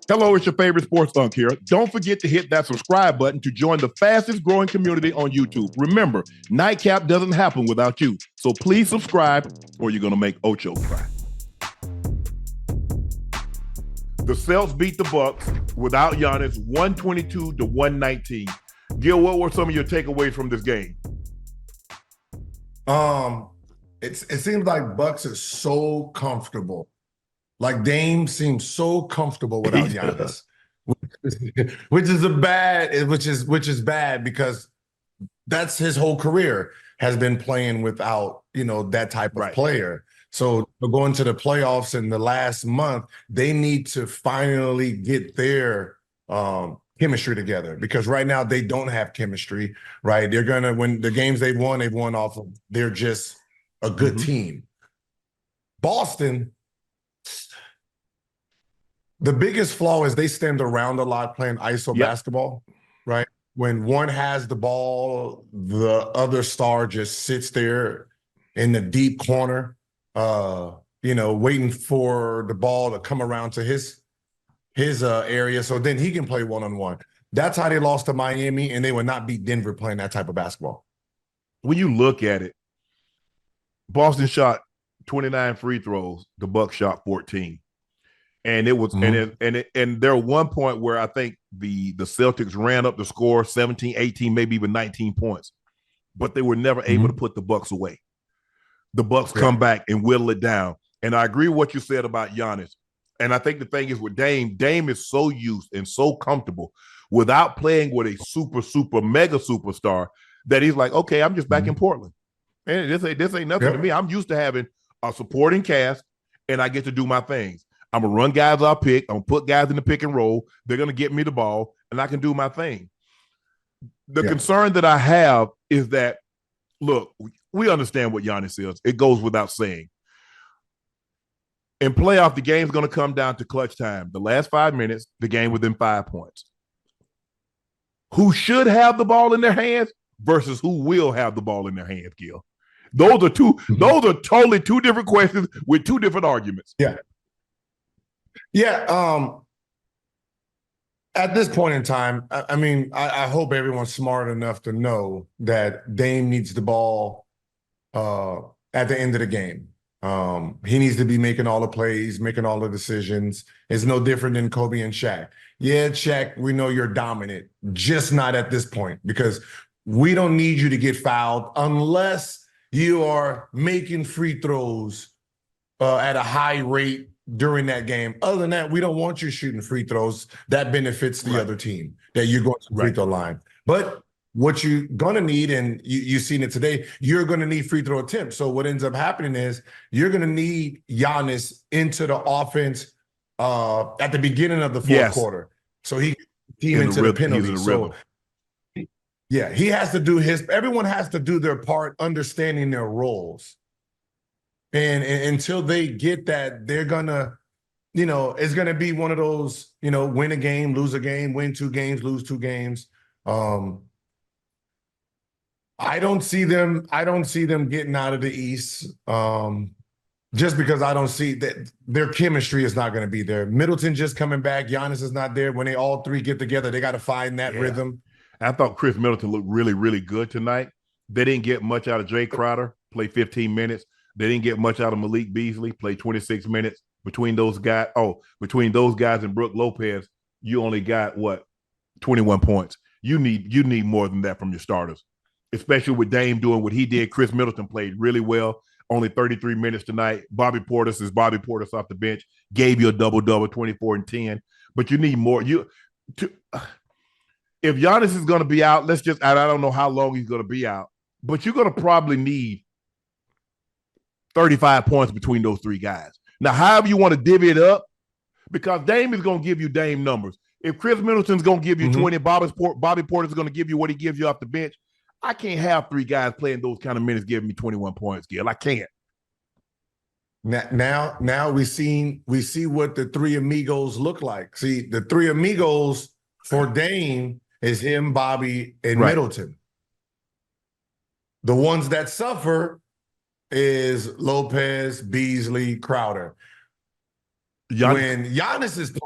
Hello, it's your favorite sports thunk here. Don't forget to hit that subscribe button to join the fastest growing community on YouTube. Remember, Nightcap doesn't happen without you. So please subscribe or you're going to make Ocho cry. The Celtics beat the Bucks without Giannis 122 to 119. Gil, what were some of your takeaways from this game? It seems like Bucks is so comfortable. Like Dame seems so comfortable without Giannis, which is bad because that's his whole career has been playing without that type of player. So going to the playoffs in the last month, they need to finally get their chemistry together because right now they don't have chemistry. Right, they're gonna win the games they've won off of. They're just a good team. Boston. The biggest flaw is they stand around a lot playing ISO basketball, right? When one has the ball, the other star just sits there in the deep corner, waiting for the ball to come around to his area so then he can play one-on-one. That's how they lost to Miami, and they would not beat Denver playing that type of basketball. When you look at it, Boston shot 29 free throws, the Bucks shot 14. And it was and there was one point where I think the Celtics ran up the score 17, 18, maybe even 19 points, but they were never able to put the Bucks away. The Bucks come back and whittle it down. And I agree with what you said about Giannis. And I think the thing is with Dame is so used and so comfortable without playing with a super mega superstar that he's like, okay, I'm just back in Portland. And this ain't nothing to me. I'm used to having a supporting cast and I get to do my things. I'm going to run guys I'll pick. I'm going to put guys in the pick and roll. They're going to get me the ball, and I can do my thing. The concern that I have is that, look, we understand what Giannis is. It goes without saying. In playoff, the game's going to come down to clutch time. The last 5 minutes, the game within 5 points. Who should have the ball in their hands versus who will have the ball in their hands, Gil? Those are totally two different questions with two different arguments. At this point in time, I hope everyone's smart enough to know that Dame needs the ball at the end of the game. He needs to be making all the plays, making all the decisions. It's no different than Kobe and Shaq. Yeah, Shaq, we know you're dominant, just not at this point because we don't need you to get fouled unless you are making free throws at a high rate during that game. Other than that, we don't want you shooting free throws. That benefits the other team that you're going to the free throw line. But what you're going to need, and you've seen it today, you're going to need free throw attempts. So what ends up happening is you're going to need Giannis into the offense at the beginning of the fourth quarter. So he can team into the penalty. So he has to do everyone has to do their part understanding their roles. And until they get that, they're gonna, it's gonna be one of those, win a game, lose a game, win 2 games, lose 2 games. I don't see them getting out of the East. Just because I don't see that their chemistry is not going to be there. Middleton just coming back. Giannis is not there. When they all three get together, they got to find that rhythm. I thought Chris Middleton looked really, really good tonight. They didn't get much out of Jay Crowder, played 15 minutes. They didn't get much out of Malik Beasley, played 26 minutes. Between those guys and Brook Lopez, you only got 21 points. You need more than that from your starters, especially with Dame doing what he did. Chris Middleton played really well, only 33 minutes tonight. Bobby Portis off the bench, gave you a double-double, 24 and 10. But you need more. If Giannis is going to be out, I don't know how long he's going to be out, but you're going to probably need 35 points between those 3 guys. Now, however you want to divvy it up, because Dame is going to give you Dame numbers. If Chris Middleton's going to give you 20, Bobby Portis is going to give you what he gives you off the bench. I can't have 3 guys playing those kind of minutes giving me 21 points, Gil. I can't. Now we see what the 3 amigos look like. See, the 3 amigos for Dame is him, Bobby, and Middleton. The ones that suffer is Lopez, Beasley, Crowder. When Giannis is playing,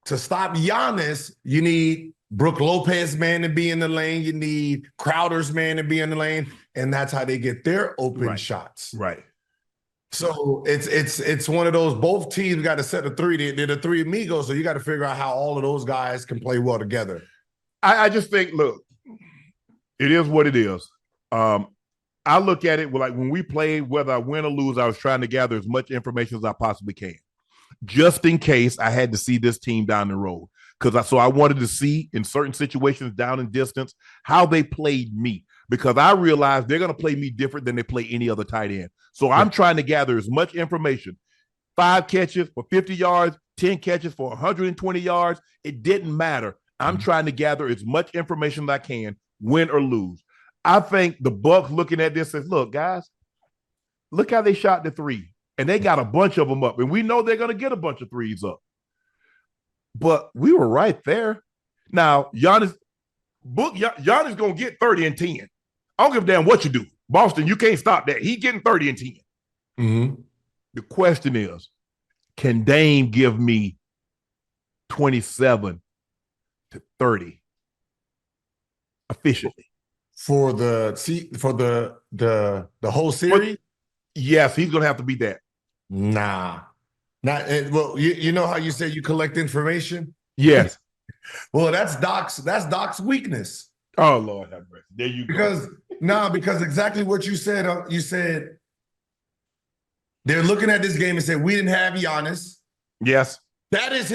to stop Giannis, you need Brook Lopez man to be in the lane. You need Crowder's man to be in the lane. And that's how they get their open shots. Right. So it's one of those, both teams got to set the three. They're the three amigos, so you got to figure out how all of those guys can play well together. I just think, look, it is what it is. I look at it like when we played, whether I win or lose, I was trying to gather as much information as I possibly can, just in case I had to see this team down the road. So I wanted to see in certain situations down in distance how they played me, because I realized they're going to play me different than they play any other tight end. So I'm trying to gather as much information. 5 catches for 50 yards, 10 catches for 120 yards. It didn't matter. I'm trying to gather as much information as I can, win or lose. I think the Bucks looking at this says, look, guys, look how they shot the three. And they got a bunch of them up. And we know they're going to get a bunch of threes up. But we were right there. Now, Giannis going to get 30 and 10. I don't give a damn what you do. Boston, you can't stop that. He's getting 30 and 10. Mm-hmm. The question is, can Dame give me 27 to 30 efficiently? For the whole series? Yes, he's going to have to be that. Nah. Well, you know how you say you collect information? Yes. Well, that's Doc's weakness. Oh, Lord have mercy. There you go. Because exactly what you said. You said they're looking at this game and said, we didn't have Giannis. Yes. That's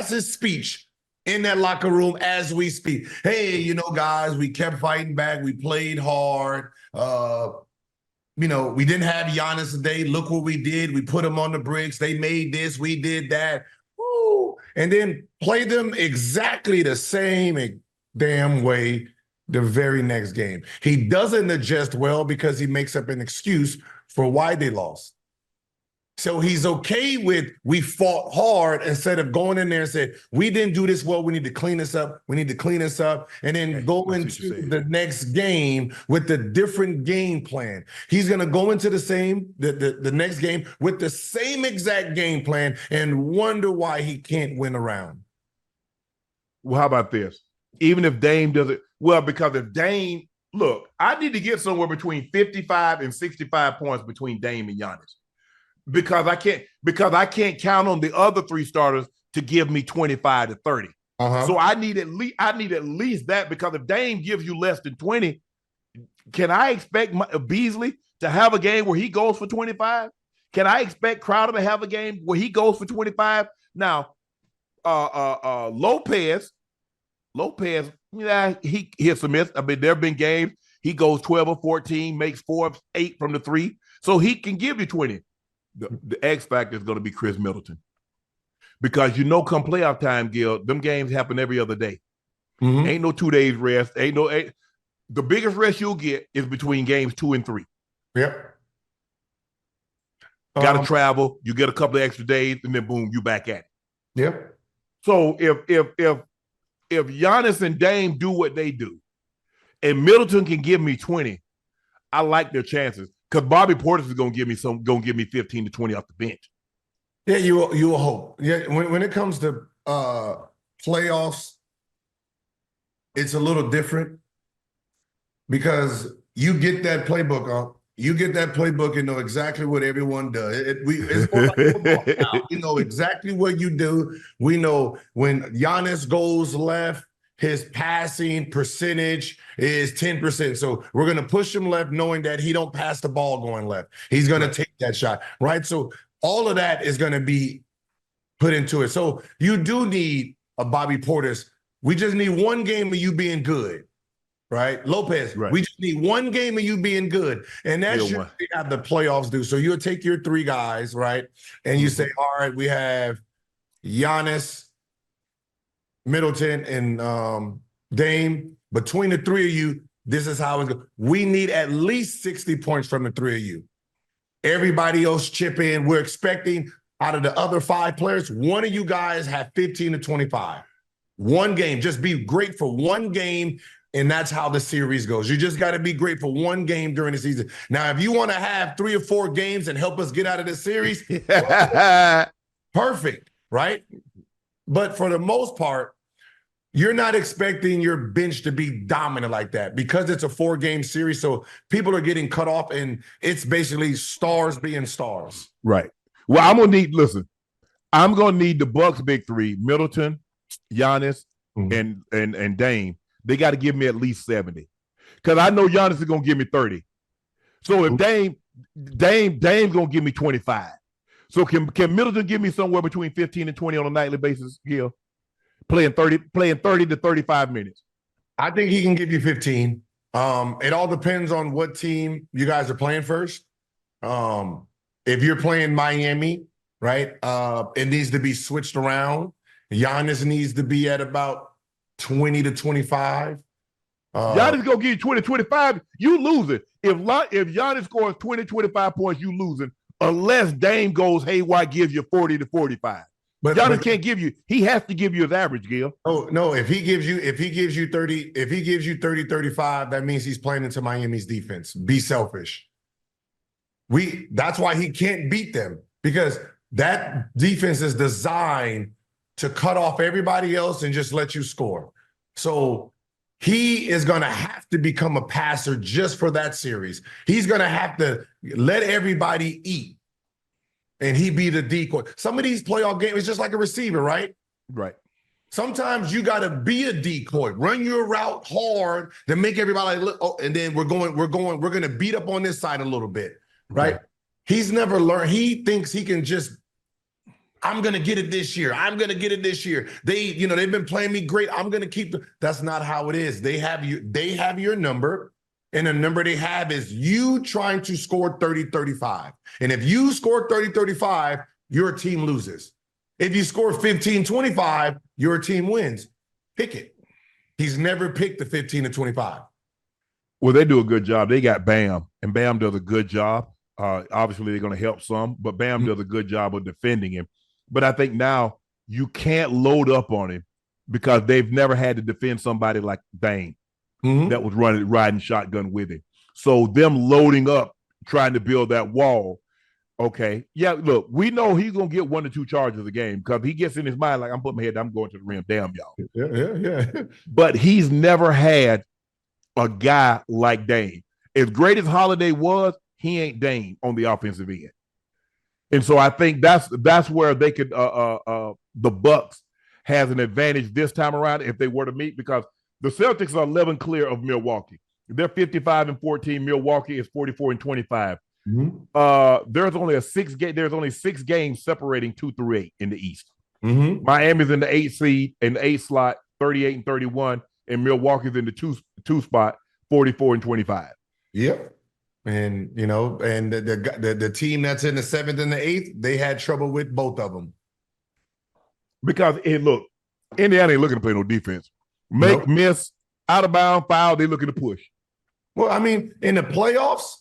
his speech in that locker room as we speak. Hey, guys, we kept fighting back. We played hard. We didn't have Giannis today. Look what we did. We put him on the bricks. They made this. We did that. Woo. And then play them exactly the same damn way the very next game. He doesn't adjust well because he makes up an excuse for why they lost. So he's okay with we fought hard instead of going in there and said, we didn't do this well. We need to clean this up. We need to clean this up. And then go into the next game with a different game plan. He's going to go into the next game with the same exact game plan and wonder why he can't win a round. Well, how about this? Even if Dame does it, because if Dame, look, I need to get somewhere between 55 and 65 points between Dame and Giannis. Because I can't count on the other 3 starters to give me 25 to 30. So I need at least that, because if Dame gives you less than 20, can I expect Beasley to have a game where he goes for 25? Can I expect Crowder to have a game where he goes for 25? Now, Lopez, he hits a miss. I mean, there have been games he goes 12 or 14, makes 4 of 8 from the 3, so he can give you 20. The X factor is going to be Chris Middleton, because come playoff time, Gil, them games happen every other day. Mm-hmm. Ain't no 2 days rest. The biggest rest you'll get is between games 2 and 3. Yep. Got to travel. You get a couple of extra days, and then boom, you back at it. Yep. So if Giannis and Dame do what they do, and Middleton can give me 20, I like their chances. Because Bobby Portis is gonna give me 15 to 20 off the bench. Yeah, you will hope. Yeah, when it comes to playoffs, it's a little different because you get that playbook. You get that playbook and know exactly what everyone does. It's more like football now. We know exactly what you do. We know when Giannis goes left, his passing percentage is 10%. So we're going to push him left knowing that he don't pass the ball going left. He's going to take that shot, right? So all of that is going to be put into it. So you do need a Bobby Portis. We just need one game of you being good, right? Lopez, right. We just need one game of you being good. And that's usually how the playoffs do. So you'll take your 3 guys, right? And you say, all right, we have Giannis, Middleton, and Dame. Between the 3 of you, this is how it's going. We need at least 60 points from the 3 of you. Everybody else chip in. We're expecting out of the other 5 players, one of you guys have 15 to 25. One game. Just be great for one game, and that's how the series goes. You just got to be great for one game during the season. Now, if you want to have 3 or 4 games and help us get out of this series, perfect, right? but for the most part, you're not expecting your bench to be dominant like that because it's a 4-game series. So people are getting cut off, and it's basically stars being stars. Right. Well, I'm gonna need the Bucks big three: Middleton, Giannis, and Dame. They got to give me at least 70. Because I know Giannis is gonna give me 30. So if Dame's gonna give me 25. So can Middleton give me somewhere between 15 and 20 on a nightly basis, Gil? Playing 30 to 35 minutes. I think he can give you 15. It all depends on what team you guys are playing first. If you're playing Miami, right, it needs to be switched around. Giannis needs to be at about 20 to 25. Giannis gonna give you 20, 25. You losing. If Giannis scores 20, 25 points, you losing. Unless Dame goes haywire, gives you 40 to 45. But Giannis can't give you. He has to give you his average, Gil. Oh no! If he gives you 30, 35, that means he's playing into Miami's defense. Be selfish. That's why he can't beat them, because that defense is designed to cut off everybody else and just let you score. So he is going to have to become a passer just for that series. He's going to have to let everybody eat, and he be the decoy. Some of these playoff games, it's just like a receiver, right? Right. Sometimes you got to be a decoy, run your route hard, then make everybody look. Oh, and then we're going to beat up on this side a little bit, right? Okay. He's never learned. He thinks he can just, I'm going to get it this year. I'm going to get it this year. They've been playing me great. I'm going to keep that's not how it is. They have your number, and the number they have is you trying to score 30, 35. And if you score 30, 35, your team loses. If you score 15, 25, your team wins. Pick it. He's never picked the 15 to 25. Well, they do a good job. They got Bam, and Bam does a good job. Obviously, they're going to help some, but Bam does a good job of defending him. But I think now you can't load up on him because they've never had to defend somebody like Dame that was riding shotgun with him. So them loading up, trying to build that wall. Okay. Yeah, look, we know he's going to get 1 to 2 charges a game because he gets in his mind like, I'm putting my head down, I'm going to the rim. Damn, y'all. Yeah. But he's never had a guy like Dame. As great as Holiday was, he ain't Dame on the offensive end. And so I think that's where they could the Bucks has an advantage this time around if they were to meet, because the Celtics are 11 clear of Milwaukee. They're 55-14. Milwaukee is 44-25. There's only 6 games separating 2 through 8 in the East. Miami's in the 8th seed in the 8th slot, 38-31, and Milwaukee's in the 2 spot, 44-25. Yep. And and the team that's in the 7th and the 8th, they had trouble with both of them. Because look, Indiana ain't looking to play no defense. Miss, out of bounds, foul, they looking to push. Well, I mean, in the playoffs,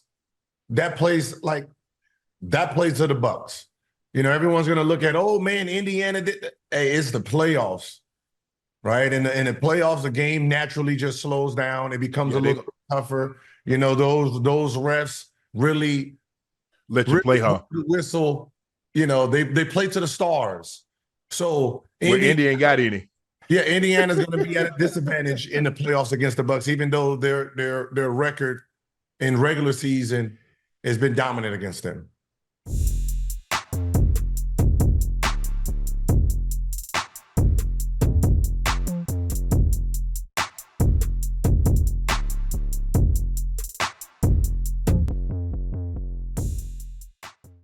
that plays to the Bucks. Everyone's gonna look at, oh man, Indiana did that. Hey, it's the playoffs, right? In the playoffs, the game naturally just slows down. It becomes a little tougher. Those refs really let you play hard. Whistle, they play to the stars. So Indy ain't got any. Yeah, Indiana's going to be at a disadvantage in the playoffs against the Bucks, even though their record in regular season has been dominant against them.